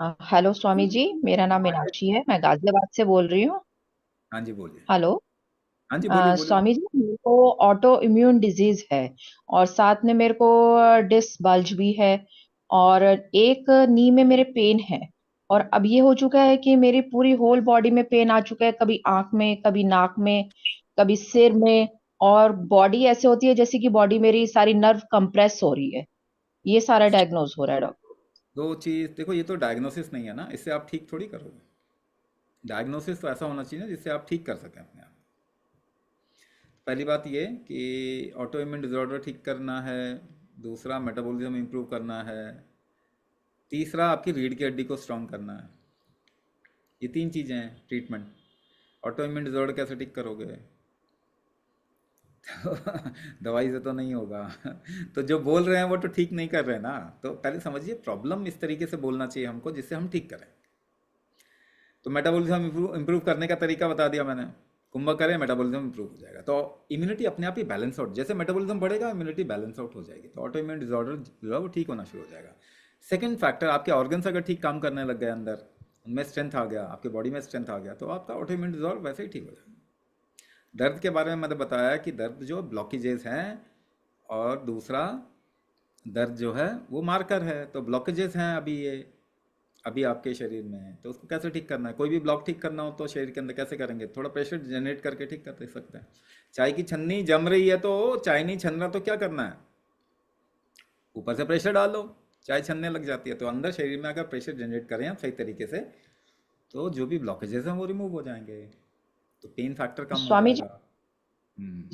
Hello Swami ji, मेरा नाम मीनाक्षी है। मैं गाजियाबाद से बोल रही हूँ। हाँ जी, बोलिए। हेलो। हाँ जी, बोलिए, बोलिए। स्वामी जी, मेरे को ऑटो इम्यून डिजीज है और साथ में मेरे को डिस्क बल्ज भी है और एक नी में मेरे पेन है। और अब ये हो चुका है कि मेरी पूरी होल बॉडी में पेन आ चुका है, कभी आंख में, कभी नाक में, कभी सिर में। और बॉडी ऐसे होती है जैसे कि बॉडी मेरी सारी नर्व कंप्रेस हो रही है। ये सारा डायग्नोज हो रहा है डॉक्टर। दो चीज़ देखो, ये तो डायग्नोसिस नहीं है ना, इससे आप ठीक थोड़ी करोगे। डायग्नोसिस तो ऐसा होना चाहिए ना जिससे आप ठीक कर सकें अपने आप। पहली बात ये कि ऑटो इम्यून डिसऑर्डर ठीक करना है। दूसरा, मेटाबॉलिज्म इंप्रूव करना है। तीसरा, आपकी रीढ़ की हड्डी को स्ट्रांग करना है। ये तीन चीज़ें हैं ट्रीटमेंट। ऑटो इम्यून डिसऑर्डर कैसे ठीक करोगे? दवाई से तो नहीं होगा। तो जो बोल रहे हैं वो तो ठीक नहीं कर रहे हैं ना। तो पहले समझिए, प्रॉब्लम इस तरीके से बोलना चाहिए हमको जिससे हम ठीक करें। तो मेटाबॉलिज्म इंप्रूव करने का तरीका बता दिया मैंने। कुंभक करें, मेटाबॉलिज्म इंप्रूव हो जाएगा, तो इम्यूनिटी अपने आप ही बैलेंस आउट, जैसे मेटाबॉलिज्म बढ़ेगा इम्यूनिटी बैलेंस आउट हो जाएगी, तो ऑटो इम्यून डिसऑर्डर जो है वो ठीक होना शुरू हो जाएगा। सेकंड फैक्टर, आपके ऑर्गन्स अगर ठीक काम करने लग गए, अंदर उनमें स्ट्रेंथ आ गया, आपके बॉडी में स्ट्रेंथ आ गया, तो आपका ऑटो इम्यून डिसऑर्डर वैसे ही ठीक हो जाएगा। दर्द के बारे में मैंने बताया कि दर्द जो ब्लॉकेजेस हैं, और दूसरा, दर्द जो है वो मार्कर है, तो ब्लॉकेजेस हैं अभी ये, अभी आपके शरीर में है, तो उसको कैसे ठीक करना है? कोई भी ब्लॉक ठीक करना हो तो शरीर के अंदर कैसे करेंगे? थोड़ा प्रेशर जनरेट करके ठीक कर सकते हैं। चाय की छन्नी जम रही है तो चाय नहीं छन रहा, तो क्या करना है? ऊपर से प्रेशर डालो, चाय छनने लग जाती है। तो अंदर शरीर में अगर प्रेशर जनरेट करें आप सही तरीके से, तो जो भी ब्लॉकेजेस हैं वो रिमूव हो जाएंगे, तो पेन फैक्टर कम हो स्वामी जी, जाएगा। हम्म।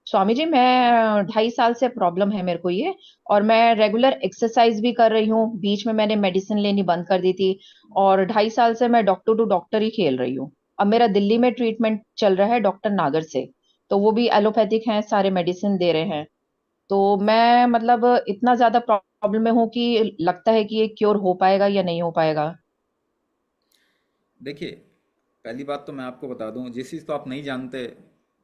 स्वामी जी, मैं 2.5 साल से प्रॉब्लम है मेरे को ये। और मैं रेगुलर एक्सरसाइज भी कर रही हूँ, बीच में मैंने मेडिसिन लेनी बंद कर दी थी। और 2.5 साल से मैं डॉक्टर टू डॉक्टर ही खेल रही हूँ। अब मेरा दिल्ली में ट्रीटमेंट चल रहा है डॉक्टर नागर से। तो वो भी एलोपैथिक हैं, सारे मेडिसिन दे रहे हैं। तो मैं मतलब इतना ज्यादा प्रॉब्लम में हूँ कि लगता है कि ये क्योर हो पाएगा या नहीं हो पाएगा। देखिए, पहली बात तो मैं आपको बता दूं, जिस चीज़ को आप नहीं जानते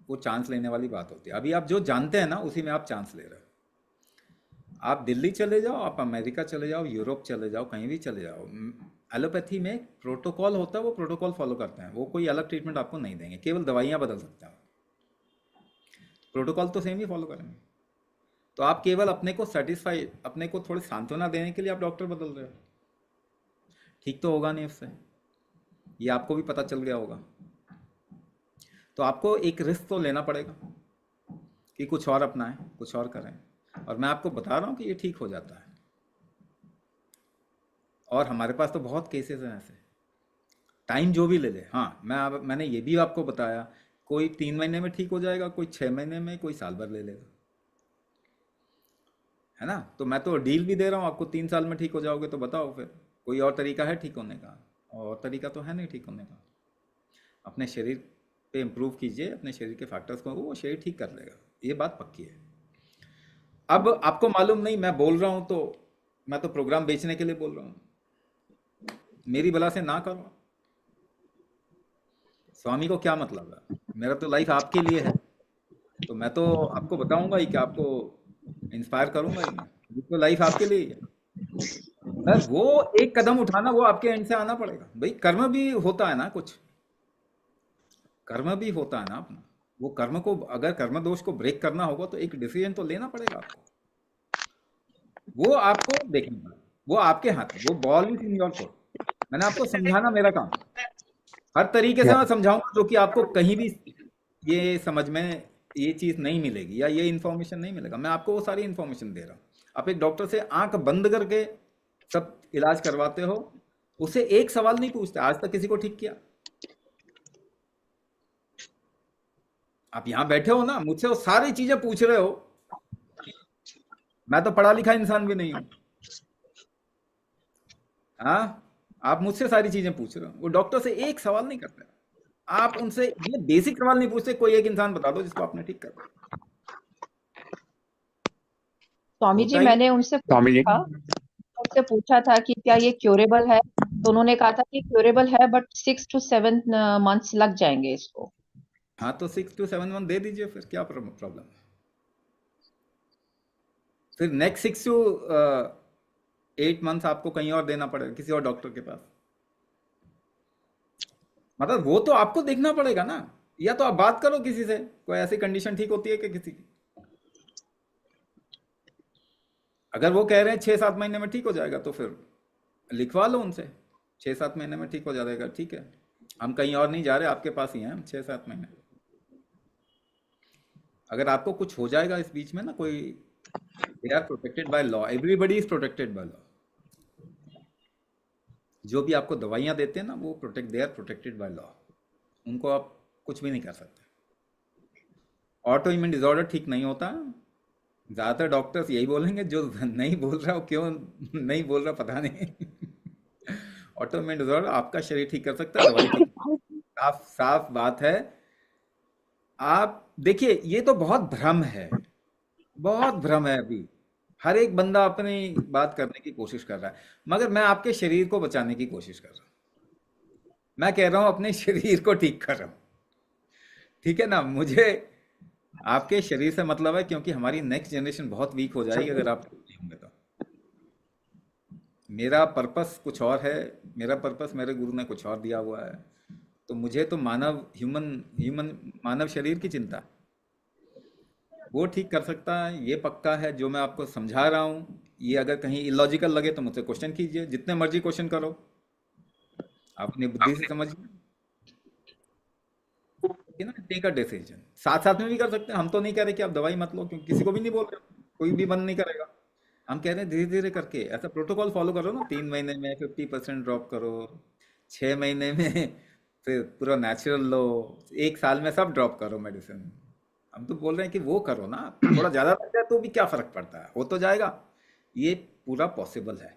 वो चांस लेने वाली बात होती है। अभी आप जो जानते हैं ना उसी में आप चांस ले रहे हो। आप दिल्ली चले जाओ, आप अमेरिका चले जाओ, यूरोप चले जाओ, कहीं भी चले जाओ, एलोपैथी में एक प्रोटोकॉल होता है, वो प्रोटोकॉल फॉलो करते हैं, वो कोई अलग ट्रीटमेंट आपको नहीं देंगे, केवल दवाइयाँ बदल सकते हैं। प्रोटोकॉल तो सेम ही फॉलो करेंगे। तो आप केवल अपने को सेटिस्फाई, अपने को थोड़ी सांत्वना देने के लिए आप डॉक्टर बदल रहे हो। ठीक तो होगा नहीं उससे, ये आपको भी पता चल गया होगा। तो आपको एक रिस्क तो लेना पड़ेगा कि कुछ और अपनाएं, कुछ और करें। और मैं आपको बता रहा हूँ कि ये ठीक हो जाता है। और हमारे पास तो बहुत केसेस हैं ऐसे। टाइम जो भी ले ले, हाँ, मैंने ये भी आपको बताया, कोई 3 महीने में ठीक हो जाएगा, कोई 6 महीने में, कोई साल भर ले लेगा, है ना? तो मैं तो डील भी दे रहा हूँ आपको, 3 साल में ठीक हो जाओगे, तो बताओ फिर कोई और तरीका है ठीक होने का? और तरीका तो है नहीं ठीक होने का। अपने शरीर पे इम्प्रूव कीजिए, अपने शरीर के फैक्टर्स को, वो शरीर ठीक कर लेगा, ये बात पक्की है। अब आपको मालूम नहीं, मैं बोल रहा हूँ तो, मैं तो प्रोग्राम बेचने के लिए बोल रहा हूँ, मेरी बला से ना करो। स्वामी को क्या मतलब है? मेरा तो लाइफ आपके लिए है, तो मैं तो आपको बताऊंगा ही कि आपको इंस्पायर करूंगा ही मैं। ये तो लाइफ आपके लिए ही है। बस वो एक कदम उठाना, वो आपके एंड से आना पड़ेगा भाई। कर्म भी होता है ना कुछ, कर्म भी होता है ना अपना। वो कर्म को, अगर कर्म दोष को ब्रेक करना होगा तो एक डिसीजन तो लेना पड़ेगा आपको। वो आपको देखना पड़ेगा, वो आपके हाथ है, वो ball is in your court. मैंने आपको समझाना मेरा काम है। हर तरीके से या मैं समझाऊंगा जो कि आपको कहीं भी ये समझ में ये चीज़ नहीं मिलेगी, या ये इन्फॉर्मेशन नहीं मिलेगा। मैं आपको वो सारी इन्फॉर्मेशन दे रहा हूँ। आप एक डॉक्टर से आंख बंद करके सब इलाज करवाते हो, उसे एक सवाल नहीं पूछते, आज तक किसी को ठीक किया? आप यहाँ बैठे हो ना, मुझसे वो सारी चीजें पूछ रहे हो। मैं तो पढ़ा लिखा इंसान भी नहीं हूँ। हाँ, आप मुझसे सारी चीजें पूछ रहे हो, वो डॉक्टर से एक सवाल नहीं करते। आप उनसे ये बेसिक सवाल नहीं पूछते, कोई एक इंसान बता दो जिसको आपने ठीक कर दिया। स्वामी जी, होता ही मैंने उनसे स्वामी जी। पूछा उससे पूछा था कि क्या ये क्योरेबल है, तो उन्होंने कहा था कि क्योरेबल है बट 6 to 7 months लग जाएंगे इसको। हाँ, तो 6 to 7 मंथ दे दीजिए, फिर क्या प्रॉब्लम है? फिर नेक्स्ट 6 to 8 मंथ्स आपको कहीं और देना पड़ेगा, किसी और डॉक्टर के पास। मतलब वो तो आपको देखना पड़ेगा ना। या तो आप बात करो किसी से, कोई ऐसी कंडीशन ठीक होती है कि किसी की, अगर वो कह रहे हैं 6-7 महीने में ठीक हो जाएगा तो फिर लिखवा लो उनसे, 6-7 महीने में ठीक हो जाएगा, ठीक है। हम कहीं और नहीं जा रहे, आपके पास ही हैं हम 6-7 महीने। अगर आपको कुछ हो जाएगा इस बीच में ना कोई, they are protected by law, everybody is protected by law. जो भी आपको दवाइयाँ देते हैं ना वो they are protected by law, उनको आप कुछ भी नहीं कर सकते। ऑटो इम्यून डिसऑर्डर ठीक नहीं होता। ज़्यादातर डॉक्टर्स यही बोलेंगे, जो नहीं बोल रहा हो क्यों नहीं बोल रहा पता नहीं। ऑटो इम्यून डिसऑर्डर आपका शरीर ठीक कर सकता है, दवाई ठीक। साफ साफ बात है। आप देखिए, ये तो बहुत भ्रम है, बहुत भ्रम है अभी। हर एक बंदा अपनी बात करने की कोशिश कर रहा है, मगर मैं आपके शरीर को बचाने की कोशिश कर रहा हूँ। मैं कह रहा हूँ अपने शरीर को ठीक कर रहा हूँ, ठीक है ना। मुझे आपके शरीर से मतलब है, क्योंकि हमारी नेक्स्ट जनरेशन बहुत वीक हो जाएगी अगर आप नहीं होंगे तो। मेरा पर्पस कुछ और है, मेरा पर्पस मेरे गुरु ने कुछ और दिया हुआ है। तो मुझे तो मानव ह्यूमन ह्यूमन मानव शरीर की चिंता, वो ठीक कर सकता है, ये पक्का है। जो मैं आपको समझा रहा हूँ, ये अगर कहीं इलॉजिकल लगे तो मुझसे क्वेश्चन कीजिए, जितने मर्जी क्वेश्चन करो, आप अपनी बुद्धि से समझिए, कि ना, टेक अ डिसीजन। साथ साथ में भी कर सकते हैं, हम तो नहीं कह रहे कि आप दवाई मत लो, क्योंकि किसी को भी नहीं बोल रहे, कोई भी बंद नहीं करेगा। हम कह रहे हैं धीरे धीरे करके ऐसा प्रोटोकॉल फॉलो करो ना, 3 महीने में 50% ड्रॉप करो, 6 महीने में फिर पूरा नेचुरल लो, 1 साल में सब ड्रॉप करो मेडिसिन। हम तो बोल रहे हैं कि वो करो ना, थोड़ा ज्यादा लग जाए तो भी क्या फर्क पड़ता है, हो तो जाएगा। ये पूरा पॉसिबल है।